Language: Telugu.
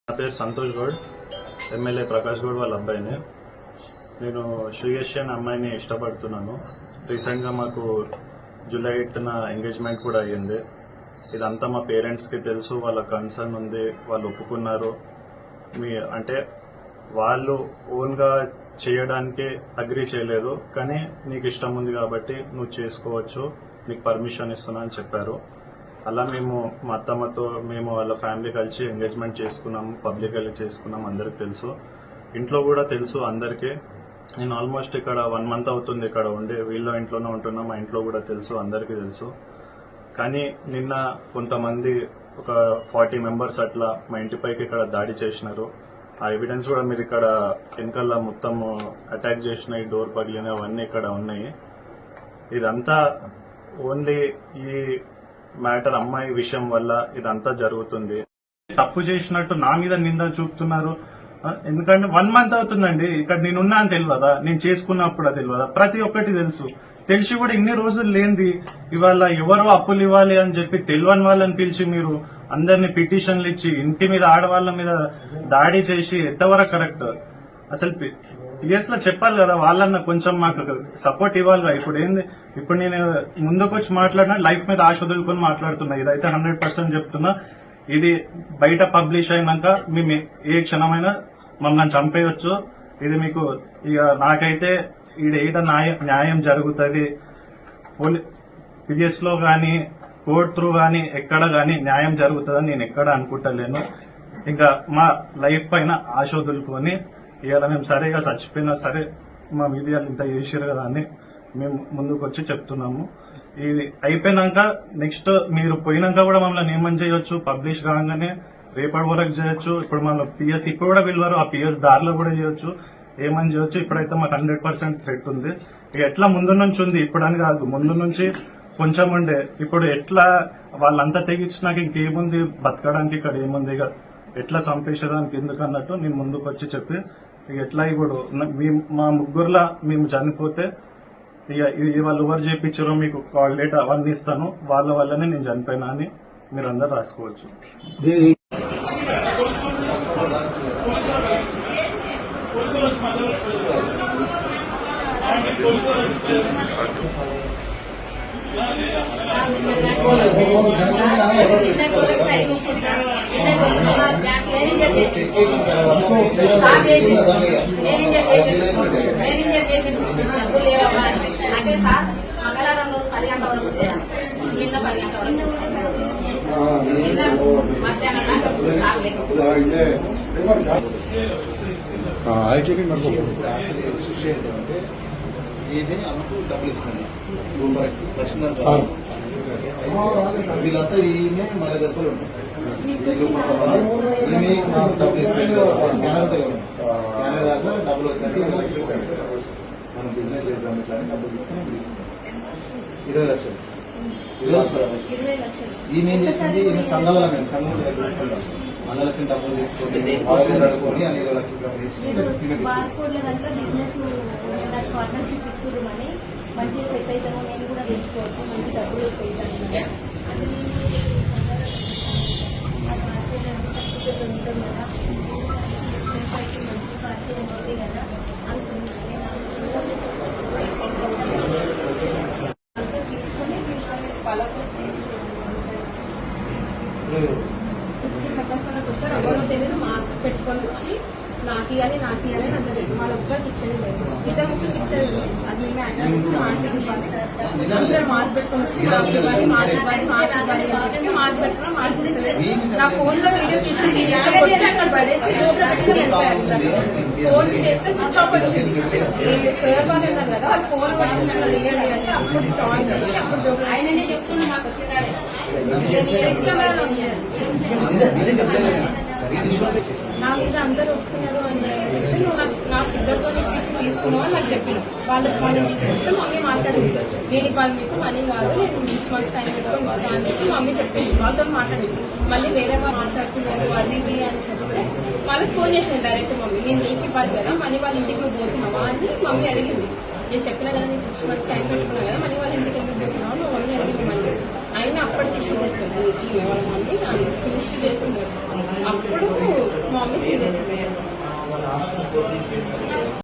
నా పేరు సంతోష్ గౌడ్, ఎమ్మెల్యే ప్రకాష్ గౌడ్ వాళ్ళ అబ్బాయిని. నేను శ్రీయశ్రీ అనే అమ్మాయిని ఇష్టపడుతున్నాను. రీసెంట్గా మాకు జూలై 8న ఎంగేజ్మెంట్ కూడా అయ్యింది. ఇదంతా మా పేరెంట్స్కి తెలుసు, వాళ్ళ కన్సర్న్ ఉంది, వాళ్ళు ఒప్పుకున్నారు. అంటే వాళ్ళు ఓన్గా చేయడానికి అగ్రీ చేయలేదు, కానీ నీకు ఇష్టం ఉంది కాబట్టి నువ్వు చేసుకోవచ్చు, నీకు పర్మిషన్ ఇస్తున్నా అని చెప్పారు. అలా మేము మా అత్తమ్మతో మేము వాళ్ళ ఫ్యామిలీ కలిసి ఎంగేజ్మెంట్ చేసుకున్నాము, పబ్లికల్లీ చేసుకున్నాం. అందరికి తెలుసు, ఇంట్లో కూడా తెలుసు అందరికీ. నేను ఆల్మోస్ట్ ఇక్కడ 1 month అవుతుంది ఇక్కడ ఉండి, వీళ్ళ ఇంట్లోనే ఉంటున్నా. మా ఇంట్లో కూడా తెలుసు, అందరికీ తెలుసు. కానీ నిన్న కొంతమంది ఒక 40 members అట్లా మా ఇంటిపైకి ఇక్కడ దాడి చేసినారు. ఆ ఎవిడెన్స్ కూడా మీరు ఇక్కడ వెనకాల మొత్తం అటాక్ చేసినాయి, డోర్ పగిలినాయి, అవన్నీ ఇక్కడ ఉన్నాయి. ఇదంతా ఓన్లీ ఈ మ్యాటర్ అమ్మాయి విషయం వల్ల ఇదంతా జరుగుతుంది. తప్పు చేసినట్టు నా మీద నింద చూపుతున్నారు. ఎందుకంటే 1 month అవుతుందండి ఇక్కడ నేనున్నా అని తెలియదా, నేను చేసుకున్నప్పుడు తెలియదా, ప్రతి ఒక్కటి తెలుసు. తెలిసి కూడా ఇన్ని రోజులు లేనిది ఇవాళ ఎవరో అప్పులు ఇవ్వాలి అని చెప్పి తెలియని వాళ్ళని పిలిచి మీరు అందరినీ పిటిషన్లు ఇచ్చి ఇంటి మీద ఆడవాళ్ళ మీద దాడి చేసి ఎంతవరకు కరెక్ట్? అసలు పిఎస్ లో చెప్పాలి కదా, వాళ్ళన్న కొంచెం మాకు సపోర్ట్ ఇవ్వాలి. ఇప్పుడు నేను ముందుకు వచ్చి మాట్లాడినా లైఫ్ మీద ఆశ వదులుకొని మాట్లాడుతున్నా. ఇదైతే 100% చెప్తున్నా. ఇది బయట పబ్లిష్ అయినాక మేము ఏ క్షణమైనా మమ్మల్ని చంపేయచ్చు. ఇది మీకు ఇక నాకైతే ఈడ న్యాయం జరుగుతుంది. పిఎస్ లో గానీ కోర్ట్ త్రూ గానీ ఎక్కడ గానీ న్యాయం జరుగుతుందని నేను ఎక్కడ అనుకుంటలేను. ఇంకా మా లైఫ్ పైన ఆశ వదులుకొని ఇవాళ మేము సరేగా చచ్చిపోయినా సరే మా మీడియాలు ఇంత చేసారు కదా అని మేము ముందుకు వచ్చి చెప్తున్నాము. ఇది అయిపోయినాక నెక్స్ట్ మీరు పోయినాక కూడా మమ్మల్ని ఏమని చేయొచ్చు, పబ్లిష్ కాగానే రేపటి వరకు చేయొచ్చు. ఇప్పుడు మన పిఎస్ ఇప్పుడు కూడా పిలవరు, ఆ పిఎస్ దారిలో కూడా చేయొచ్చు, ఏమని చేయొచ్చు. ఇప్పుడైతే మాకు 100% థ్రెట్ ఉంది. ఇక ఎట్లా ముందు నుంచి ఉంది, ఇప్పుడు అని కాదు, ముందు నుంచి కొంచెం ఉండే. ఇప్పుడు ఎట్లా వాళ్ళంతా తెగించినాక ఇంకేముంది, బతకడానికి ఇక్కడ ఏముంది, ఇక ఎట్లా చంపేసేదానికి ఎందుకు అన్నట్టు నేను ముందుకు వచ్చి చెప్పి ఇక ఎట్లా ఇప్పుడు మా ముగ్గురులా మేము చనిపోతే ఇక వాళ్ళు ఎవరు చేయించారో మీకు కాల్ డేట్ అవన్నీ ఇస్తాను, వాళ్ళ వల్లనే నేను చనిపోయినా అని మీరందరూ రాసుకోవచ్చు. అంటే సార్ మంగళవారం రోజు 10 గంటల వరకు చేయాలి, నిన్న 10 గంటల వరకు నిన్న మధ్యాహ్నం ఇది అమ్మకు డబ్బులు ఇస్తుంది సార్. వీళ్ళంతా ఈమె మన దగ్గర ఉంటారు. స్కానర్ దాంట్లో డబ్బులు వస్తాయి. మనం బిజినెస్ చేద్దాం ఇట్లా డబ్బులు తీసుకుని తీసుకుంటాం. 20 లక్షలు ఈమె ఏం చేసింది, ఈమె సంఘాలలో సంఘం దగ్గర సంఘం అందరికి డబ్బులు తీసుకొని నడుచుకొని 20 లక్షలు పార్ట్నర్షిప్ ఇస్తున్నామని మంచిగా సెట్ అవుతాను, నేను కూడా తెచ్చుకోవచ్చు, మంచి డబ్బులు అవుతాను ఉంటుంది కదా, మంచి పరిచయం ఉంది కదా తీసుకొని పలకు వచ్చారు. ఎవరో తెలియదు, మాస్క్ పెట్టుకొని వచ్చి నాకు ఇవ్వాలి అని అందరూ వాళ్ళ ఒక్కరికి ఇచ్చేది లేదు, ఇద్దరు ముగ్గురికి ఇచ్చేది లేదు. అది మేము యాక్షన్ ఇస్తే ఆంటీకి అందరూ మాస్క్ పెట్టుకొని వచ్చి మాస్క్ పెట్టుకున్నా మాస్క్ ఇస్తలేదు. నా ఫోన్ లో వీడియో తీసుకుని అక్కడ పడేసి ఫోన్ చేస్తే స్విచ్ ఆఫ్ వచ్చింది. సార్ వాళ్ళు ఉన్నారు కదా, వాళ్ళు ఫోన్ పట్టుకున్న ఇవ్వండి అంటే అప్పుడు జాయిన్ చేసి అప్పుడు జోబులు ఆయననే చెప్తున్నా నాకు వచ్చిందాడే నా మీద అందరు వస్తున్నారు అని చెప్తే నువ్వు నాకు ఇద్దరితో ఇప్పించి తీసుకున్నావు అని నాకు చెప్పిన వాళ్ళని తీసుకొస్తే మమ్మీ మాట్లాడింది. దీనికి వాళ్ళు మీకు మనీ కాదు, నేను 6 months టైం పెట్టుకొని ఇస్తాను అని చెప్పి మమ్మీ చెప్పింది. వాళ్ళతో మాట్లాడింది. మళ్ళీ వేరే వాళ్ళు మాట్లాడుతున్నారు అది ఇది అని చెప్తే వాళ్ళకి ఫోన్ చేసింది డైరెక్ట్ మమ్మీ, నేను నీకు ఇవ్వాలి కదా మనీ వాళ్ళ ఇంటికి నువ్వు పోతున్నావా అని మమ్మీ అడిగింది. నేను చెప్పినా కదా నేను 6 months టైం పెట్టుకున్నా కదా మనీ వాళ్ళ ఇంటికి ఎందుకు పోతున్నావు నువ్వు మమ్మీ అడిగింది. మళ్ళీ అయినా అప్పటికి ఇష్యూ చేస్తుంది ఈ వాళ్ళ మమ్మీ ఫినిష్ చేస్తున్నారు. అప్పుడు మా కోచింగ్ చేసిన